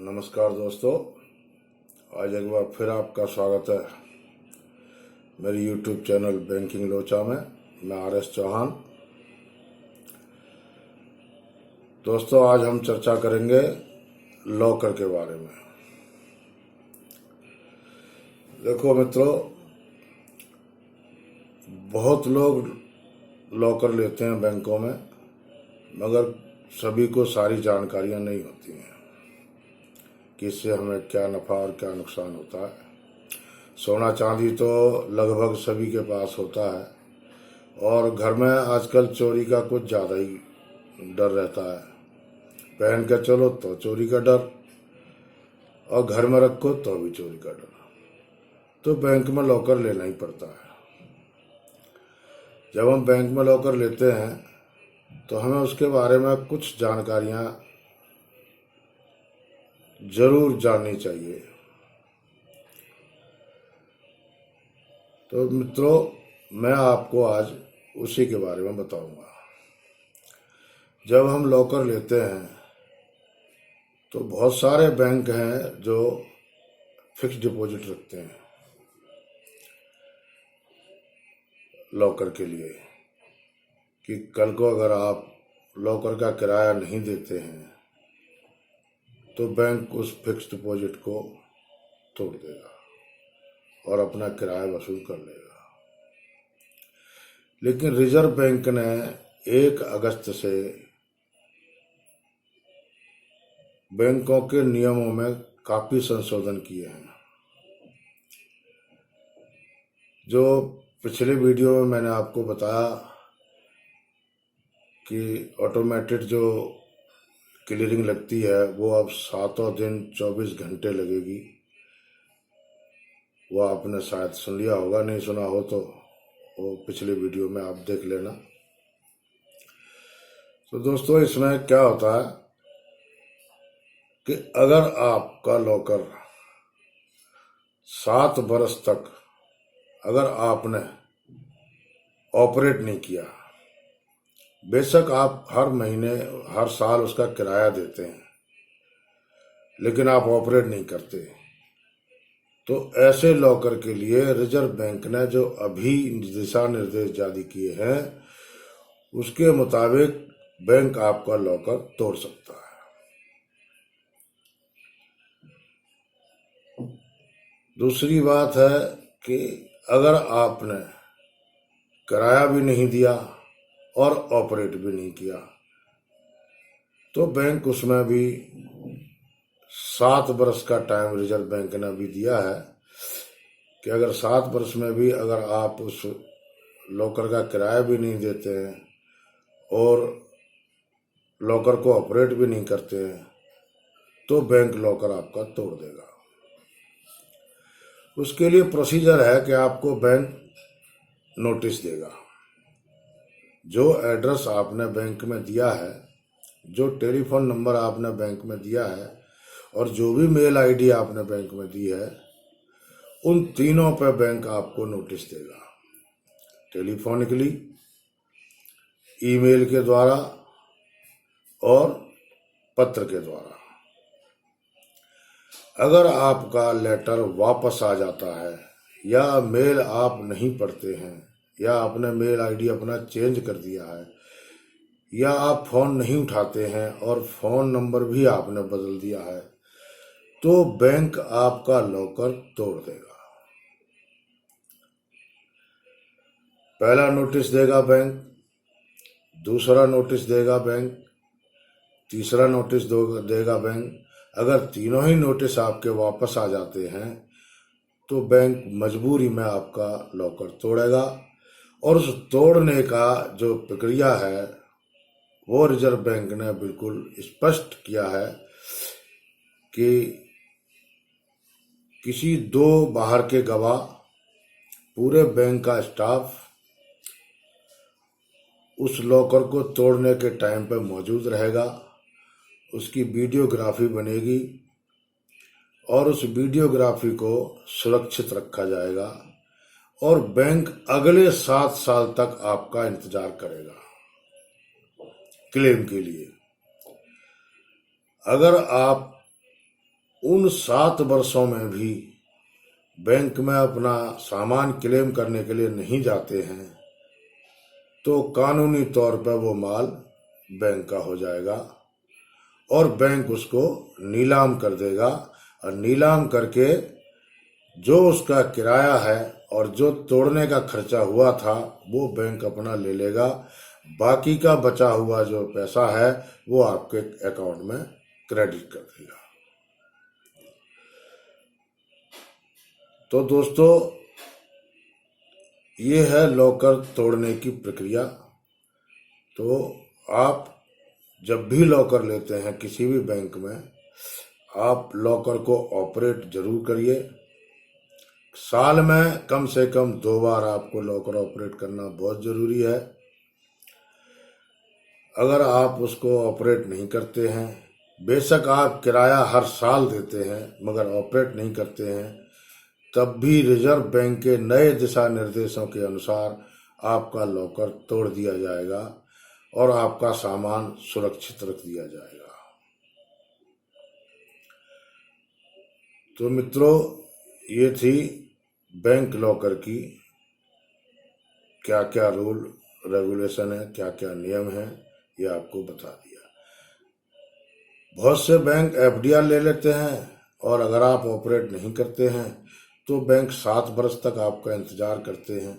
नमस्कार दोस्तों, आज एक बार फिर आपका स्वागत है मेरी YouTube चैनल बैंकिंग लोचा में। मैं RS चौहान। दोस्तों, आज हम चर्चा करेंगे लॉकर के बारे में। देखो मित्रों, बहुत लोग लॉकर लेते हैं बैंकों में, मगर सभी को सारी जानकारियां नहीं होती हैं कि इससे हमें क्या नफ़ा और क्या नुकसान होता है। सोना चांदी तो लगभग सभी के पास होता है, और घर में आजकल चोरी का कुछ ज़्यादा ही डर रहता है। पहन के चलो तो चोरी का डर, और घर में रखो तो भी चोरी का डर। तो बैंक में लॉकर लेना ही पड़ता है। जब हम बैंक में लॉकर लेते हैं तो हमें उसके बारे में कुछ जानकारियां जरूर जाननी चाहिए। तो मित्रों, मैं आपको आज उसी के बारे में बताऊंगा। जब हम लॉकर लेते हैं तो बहुत सारे बैंक हैं जो फिक्स डिपॉजिट रखते हैं लॉकर के लिए, कि कल को अगर आप लॉकर का किराया नहीं देते हैं तो बैंक उस फिक्स डिपॉजिट को तोड़ देगा और अपना किराया वसूल कर लेगा। लेकिन रिजर्व बैंक ने 1 अगस्त से बैंकों के नियमों में काफी संशोधन किए हैं। जो पिछले वीडियो में मैंने आपको बताया कि ऑटोमेटेड जो क्लियरिंग लगती है वो अब 7 दिन 24 घंटे लगेगी। वो आपने शायद सुन लिया होगा, नहीं सुना हो तो वो पिछले वीडियो में आप देख लेना। तो दोस्तों, इसमें क्या होता है कि अगर आपका लॉकर 7 बरस तक अगर आपने ऑपरेट नहीं किया, बेशक आप हर महीने हर साल उसका किराया देते हैं, लेकिन आप ऑपरेट नहीं करते, तो ऐसे लॉकर के लिए रिजर्व बैंक ने जो अभी दिशा निर्देश जारी किए हैं उसके मुताबिक बैंक आपका लॉकर तोड़ सकता है। दूसरी बात है कि अगर आपने किराया भी नहीं दिया और ऑपरेट भी नहीं किया तो बैंक उसमें भी 7 बरस का टाइम रिजर्व बैंक ने भी दिया है कि अगर 7 बरस में भी अगर आप उस लॉकर का किराया भी नहीं देते हैं और लॉकर को ऑपरेट भी नहीं करते हैं तो बैंक लॉकर आपका तोड़ देगा। उसके लिए प्रोसीजर है कि आपको बैंक नोटिस देगा। जो एड्रेस आपने बैंक में दिया है, जो टेलीफोन नंबर आपने बैंक में दिया है, और जो भी मेल आईडी आपने बैंक में दी है, उन तीनों पे बैंक आपको नोटिस देगा। टेलीफोनिकली, ईमेल के द्वारा और पत्र के द्वारा। अगर आपका लेटर वापस आ जाता है या मेल आप नहीं पढ़ते हैं या आपने मेल आईडी अपना चेंज कर दिया है या आप फोन नहीं उठाते हैं और फोन नंबर भी आपने बदल दिया है, तो बैंक आपका लॉकर तोड़ देगा। पहला नोटिस देगा बैंक, दूसरा नोटिस देगा बैंक, तीसरा नोटिस देगा बैंक। अगर तीनों ही नोटिस आपके वापस आ जाते हैं तो बैंक मजबूरी में आपका लॉकर तोड़ेगा, और उस तोड़ने का जो प्रक्रिया है वो रिजर्व बैंक ने बिल्कुल स्पष्ट किया है कि किसी 2 बाहर के गवाह, पूरे बैंक का स्टाफ उस लॉकर को तोड़ने के टाइम पर मौजूद रहेगा। उसकी वीडियोग्राफी बनेगी और उस वीडियोग्राफी को सुरक्षित रखा जाएगा, और बैंक अगले 7 साल तक आपका इंतजार करेगा क्लेम के लिए। अगर आप उन 7 वर्षों में भी बैंक में अपना सामान क्लेम करने के लिए नहीं जाते हैं तो कानूनी तौर पर वो माल बैंक का हो जाएगा और बैंक उसको नीलाम कर देगा और नीलाम करके जो उसका किराया है और जो तोड़ने का खर्चा हुआ था वो बैंक अपना ले लेगा। बाकी का बचा हुआ जो पैसा है वो आपके अकाउंट में क्रेडिट कर देगा। तो दोस्तों, ये है लॉकर तोड़ने की प्रक्रिया। तो आप जब भी लॉकर लेते हैं किसी भी बैंक में, आप लॉकर को ऑपरेट जरूर करिए। साल में कम से कम 2 बार आपको लॉकर ऑपरेट करना बहुत जरूरी है। अगर आप उसको ऑपरेट नहीं करते हैं, बेशक आप किराया हर साल देते हैं मगर ऑपरेट नहीं करते हैं, तब भी रिजर्व बैंक के नए दिशा निर्देशों के अनुसार आपका लॉकर तोड़ दिया जाएगा और आपका सामान सुरक्षित रख दिया जाएगा। तो मित्रों, ये थी बैंक लॉकर की क्या क्या रूल रेगुलेशन है, क्या क्या नियम है, ये आपको बता दिया। बहुत से बैंक एफडीआर ले लेते हैं और अगर आप ऑपरेट नहीं करते हैं तो बैंक 7 वर्ष तक आपका इंतजार करते हैं।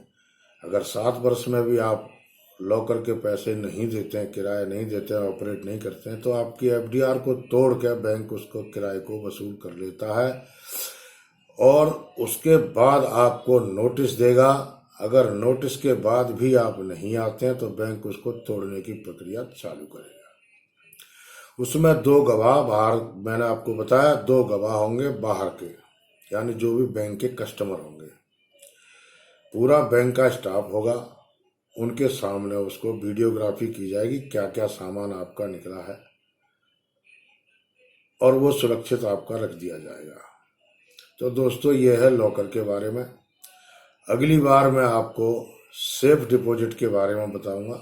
अगर 7 वर्ष में भी आप लॉकर के पैसे नहीं देते हैं, किराया नहीं देते हैं, ऑपरेट नहीं करते हैं, तो आपकी एफडीआर को तोड़ के बैंक उसको किराए को वसूल कर लेता है और उसके बाद आपको नोटिस देगा। अगर नोटिस के बाद भी आप नहीं आते हैं तो बैंक उसको तोड़ने की प्रक्रिया चालू करेगा। उसमें 2 गवाह बाहर, मैंने आपको बताया 2 गवाह होंगे बाहर के, यानी जो भी बैंक के कस्टमर होंगे। पूरा बैंक का स्टाफ होगा, उनके सामने उसको वीडियोग्राफी की जाएगी क्या क्या सामान आपका निकला है और वो सुरक्षित आपका रख दिया जाएगा। तो दोस्तों, ये है लॉकर के बारे में। अगली बार मैं आपको सेफ डिपॉजिट के बारे में बताऊंगा,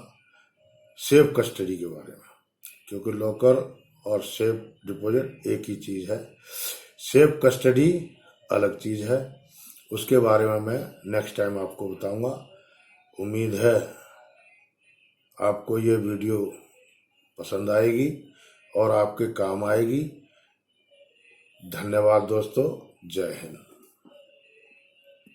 सेफ कस्टडी के बारे में, क्योंकि लॉकर और सेफ डिपॉजिट एक ही चीज़ है। सेफ कस्टडी अलग चीज़ है, उसके बारे में मैं नेक्स्ट टाइम आपको बताऊंगा। उम्मीद है आपको ये वीडियो पसंद आएगी और आपके काम आएगी। धन्यवाद दोस्तों, जय हिंद।